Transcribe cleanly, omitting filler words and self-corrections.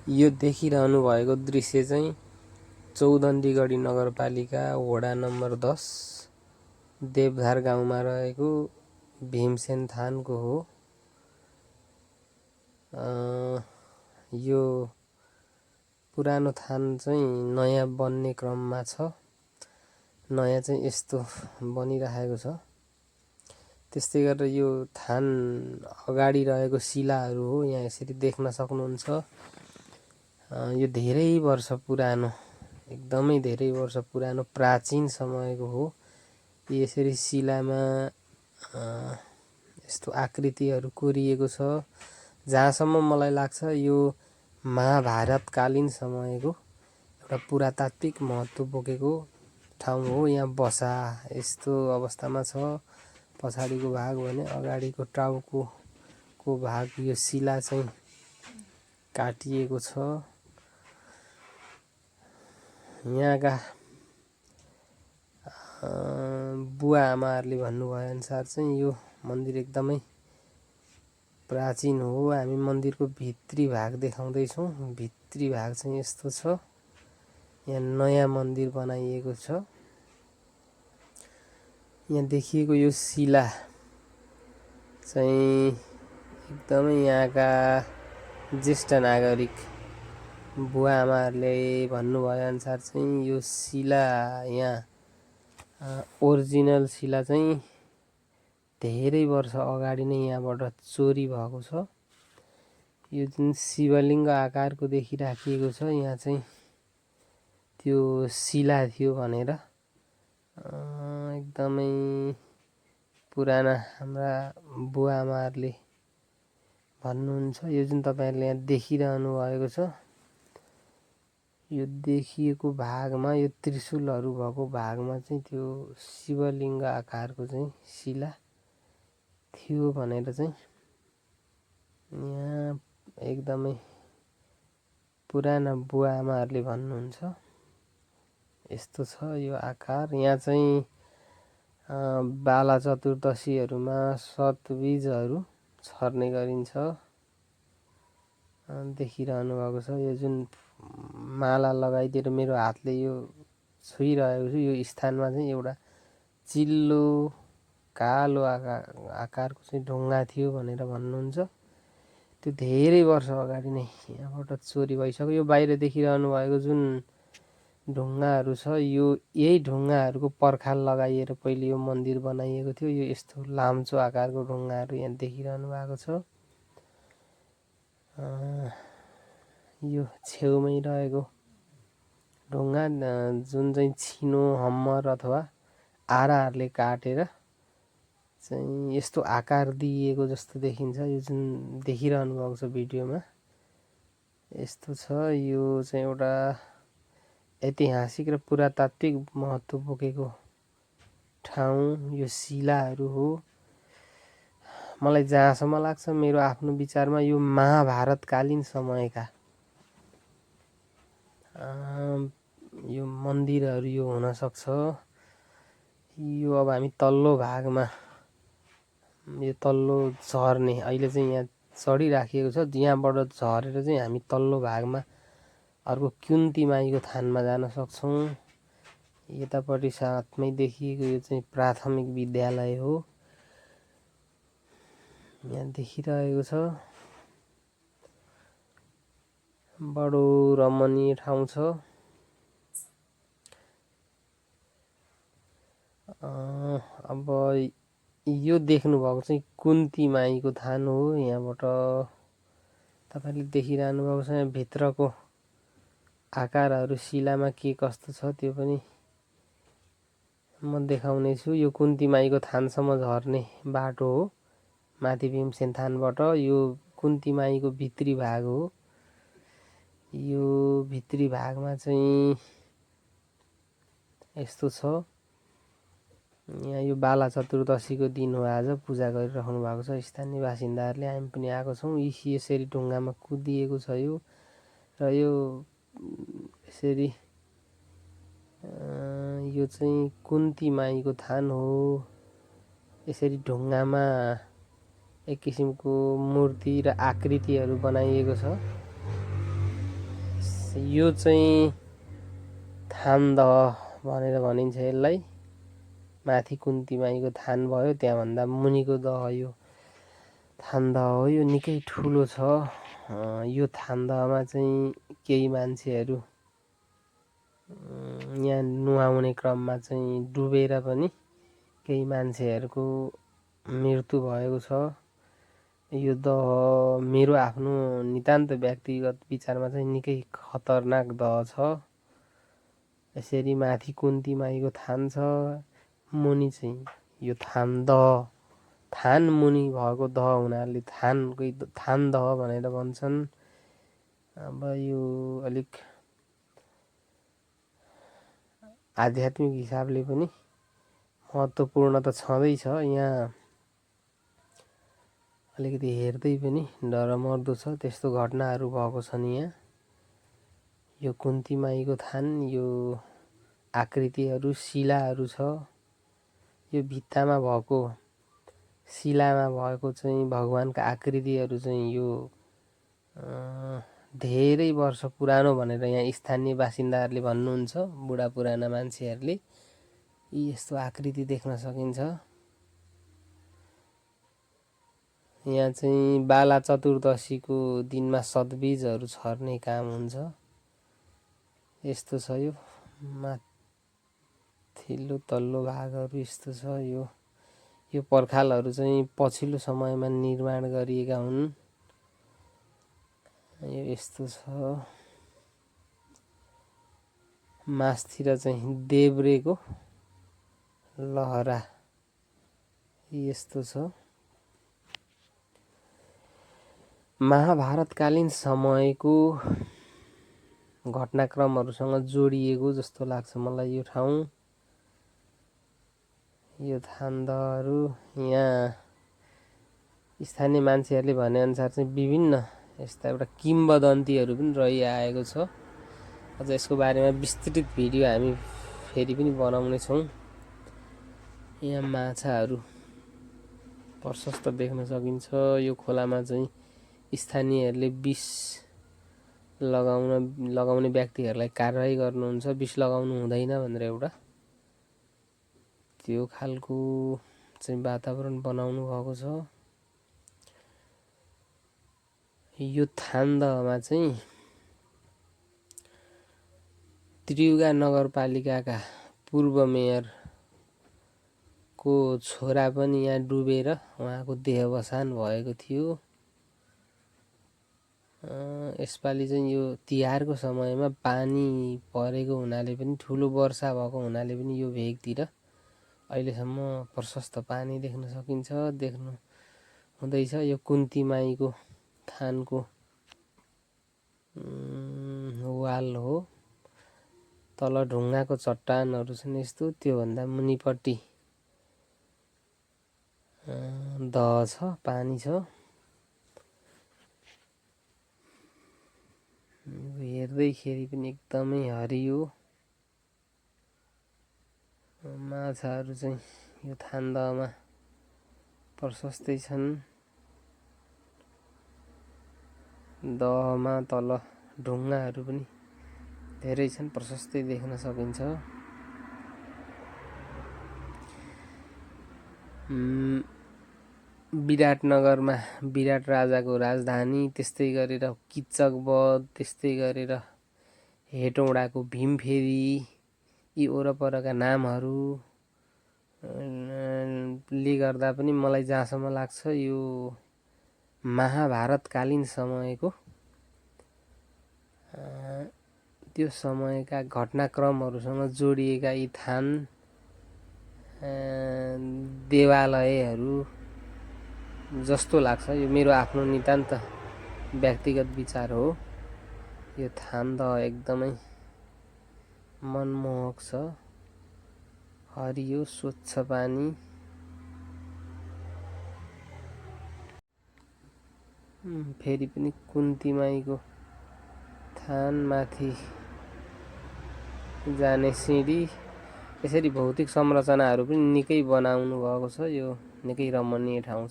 यो देखिरहनु भएको दृश्य चाहिँ चौदण्डीगढी नगरपालिका वडा नम्बर 10 देवधार गाउँमा रहेको भीमसेन थानको हो। यो पुरानो थान चाहिँ नयाँ बन्ने क्रममा छ। नयाँ चाहिँ यस्तो बनिरहेको छ। त्यस्तै गरेर यो थान अगाडि रहेको शिलाहरू हो, यहाँ यसरी देख्न सक्नुहुन्छ। यो धेरै वर्ष पुरानो, एकदमै धेरै वर्ष पुरानो प्राचीन समयको हो। यसरी शिलामा यस्तो आकृतिहरू कोरिएको छ। जहाँसम्म मलाई लाग्छ यो महाभारतकालीन समयको एउटा पुरातात्विक महत्त्व बोकेको ठाउँ हो। यहाँ बसा यस्तो अवस्थामा छ। पछाडिको भाग भने अगाडिको टाउकोको भाग यो शिला चाहिँ काटिएको छ। यहाँका बुवा आमाहरूले भन्नुभए अनुसार चाहिँ यो मन्दिर एकदमै प्राचीन हो। हामी मन्दिरको भित्री भाग देखाउँदैछौँ। भित्री भाग चाहिँ यस्तो छ। यहाँ नयाँ मन्दिर बनाइएको छ। यहाँ देखिएको यो शिला चाहिँ एकदमै यहाँका ज्येष्ठ नागरिक बुवा आमाहरूले भन्नुभए अनुसार चाहिँ यो शिला यहाँ ओरिजिनल शिला चाहिँ धेरै वर्ष अगाडि नै यहाँबाट चोरी भएको छ। यो जुन शिवलिङ्ग आकारको देखिराखिएको छ, यहाँ चाहिँ त्यो शिला थियो भनेर एकदमै पुराना हाम्रा बुवा आमाहरूले भन्नुहुन्छ। यो जुन तपाईहरुले यहाँ देखिरहनु भएको छ, यो देखिएको भागमा यो त्रिशूलहरू भएको भागमा चाहिँ त्यो शिवलिङ्ग आकारको चाहिँ शिला थियो भनेर चाहिँ यहाँ एकदमै पुराना बुवा आमाहरूले भन्नुहुन्छ। यस्तो छ यो आकार। यहाँ चाहिँ बाला चतुर्दशीहरूमा सतबीजहरू छर्ने गरिन्छ। देखिरहनु भएको छ। यो जुन माला लगाइदिएर मेरो हातले यो छुइरहेको छु, यो स्थानमा चाहिँ एउटा चिल्लो कालो आकारको चाहिँ ढुङ्गा थियो भनेर भन्नुहुन्छ। त्यो धेरै वर्ष अगाडि नै यहाँबाट चोरी भइसक्यो। यो बाहिर देखिरहनु भएको जुन ढुङ्गाहरू छ, यो यही ढुङ्गाहरूको पर्खाल लगाइएर पहिले यो मन्दिर बनाइएको थियो। यो यस्तो लाम्चो आकारको ढुङ्गाहरू यहाँ देखिरहनु भएको छ। यो छेउमै रहेको ढुङ्गा जुन चाहिँ छिनो हम्मर अथवा आराहरूले काटेर चाहिँ यस्तो आकार दिएको जस्तो देखिन्छ। यो जुन देखिरहनु भएको छ भिडियोमा यस्तो छ। यो चाहिँ एउटा ऐतिहासिक र पुरातात्विक महत्त्व बोकेको ठाउँ यो शिलाहरू हो। मलाई जहाँसम्म लाग्छ, मेरो आफ्नो विचारमा यो महाभारतकालीन समयका यो मन्दिरहरू यो हुन सक्छ। यो अब हामी तल्लो भागमा यो तल्लो झर्ने अहिले चाहिँ यहाँ चढिराखिएको छ। यहाँबाट झरेर चाहिँ हामी तल्लो भागमा अर्को कुन्ती माईको थानमा जान सक्छौँ। यतापट्टि साथमै देखिएको यो चाहिँ प्राथमिक विद्यालय हो। यहाँ देखिरहेको छ। बडो रमणीय ठाउँ छ। अब यो देख्नु भएको चाहिँ कुन्ती माईको थान हो। यहाँबाट तपाईले देखिरहनु भएको छ। भित्रको आकारहरू शिलामा के कस्तो छ त्यो पनि म देखाउने छु। यो कुन्ती माईको थानसम्म झर्ने बाटो हो। माथि भीमसेन थानबाट यो कुन्ती माईको भित्री भाग हो। यो भित्री भागमा चाहिँ यस्तो छ। यहाँ यो बाला चतुर्दशीको दिन हो। आज पूजा गरिराख्नु भएको छ स्थानीय बासिन्दाहरूले। हामी पनि आएको छौँ। यसरी ढुङ्गामा कुदिएको छ यो। र यो यसरी यो चाहिँ कुन्ती माईको थान हो। यसरी ढुङ्गामा एक किसिमको मूर्ति र आकृतिहरू बनाइएको छ। यो चाहिँ थानदह भनेर भनिन्छ यसलाई। माथि कुन्ती माईको थान भयो, त्यहाँभन्दा मुनिको दह यो थानदह हो। यो निकै ठुलो छ। यो थानदहमा चाहिँ केही मान्छेहरू यहाँ नुहाउने क्रममा चाहिँ डुबेर पनि केही मान्छेहरूको मृत्यु भएको छ। यो दह मेरो आफ्नो नितान्त व्यक्तिगत विचारमा चाहिँ निकै खतरनाक दह छ। यसरी माथि कुन्ती माईको थान छ, मुनि चाहिँ यो थानदह, थान मुनि भएको दह हुनाले थानदह भनेर भन्छन्। अब यो अलिक आध्यात्मिक हिसाबले पनि महत्त्वपूर्ण त छँदैछ। यहाँ अलिकति हेर्दै पनि डरमर्दो छ, त्यस्तो घटनाहरू भएको छन् यहाँ। यो कुन्ती माईको थान, यो आकृतिहरू शिलाहरू छ। यो भित्तामा भएको शिलामा भएको चाहिँ भगवानका आकृतिहरू चाहिँ यो धेरै वर्ष पुरानो भनेर यहाँ स्थानीय बासिन्दाहरूले भन्नुहुन्छ। बुढा पुराना मान्छेहरूले यस्तो आकृति देख्न सकिन्छ। यहाँ चाहिँ बाला चतुर्दशीको दिनमा सतबीजहरू छर्ने काम हुन्छ। यस्तो छ यो माथिल्लो तल्लो भागहरू यस्तो छ। यो पर्खालहरू चाहिँ पछिल्लो समयमा निर्माण गरिएका हुन्। यो यस्तो छ। मास्तिर चाहिँ देब्रेको लहरा यस्तो छ। महाभारतकालीन समयको घटनाक्रमहरूसँग जोडिएको जस्तो लाग्छ मलाई यो ठाउँ। यो थानदहहरू यहाँ स्थानीय मान्छेहरूले भनेअनुसार चाहिँ विभिन्न यस्ता एउटा किम्बदन्तीहरू पनि रहिआएको छ। अझ यसको बारेमा विस्तृत भिडियो हामी फेरि पनि बनाउने छौँ। यहाँ माछाहरू प्रशस्त देख्न सकिन्छ। यो खोलामा चाहिँ स्थानीयहरूले विष लगाउने व्यक्तिहरूलाई कारबाही गर्नुहुन्छ। विष लगाउनु हुँदैन भनेर एउटा त्यो खालको चाहिँ वातावरण बनाउनु भएको छ। यो थानदहमा चाहिँ त्रियुगा नगरपालिकाका पूर्व मेयरको छोरा पनि यहाँ डुबेर उहाँको देहावसान भएको थियो। यसपालि चाहिँ यो तिहारको समयमा पानी परेको हुनाले पनि, ठुलो वर्षा भएको हुनाले पनि यो भेगतिर अहिलेसम्म प्रशस्त पानी देख्न सकिन्छ। देख्नु हुँदैछ यो कुन्ती माईको थानको वाल हो। तल ढुङ्गाको चट्टानहरू छन् यस्तो। त्योभन्दा मुनिपट्टि दह छ, पानी छ। हेर्दैखेरि पनि एकदमै हरियो। माछाहरू चाहिँ यो थानदहमा प्रशस्तै छन्। दहमा तल ढुङ्गाहरू पनि धेरै छन्, प्रशस्तै देख्न सकिन्छ। विराटनगरमा विराट राजाको राजधानी, त्यस्तै गरेर किच्चकवध, त्यस्तै गरेर हेटौँडाको भीमफेरी, यी वरपरका नामहरूले गर्दा पनि मलाई जहाँसम्म लाग्छ यो महाभारतकालीन समयको त्यो समयका घटनाक्रमहरूसँग जोडिएका यी थान देवालयहरू जस्तो लाग्छ। यो मेरो आफ्नो नितान्त व्यक्तिगत विचार हो। यो थानदह एकदमै मनमोहक छ। हरियो स्वच्छ पानी। फेरि पनि कुन्ती माईको थान, माथि जाने सिँढी, यसरी भौतिक संरचनाहरू पनि निकै बनाउनु भएको छ। यो निकै रमणीय ठाउँ छ।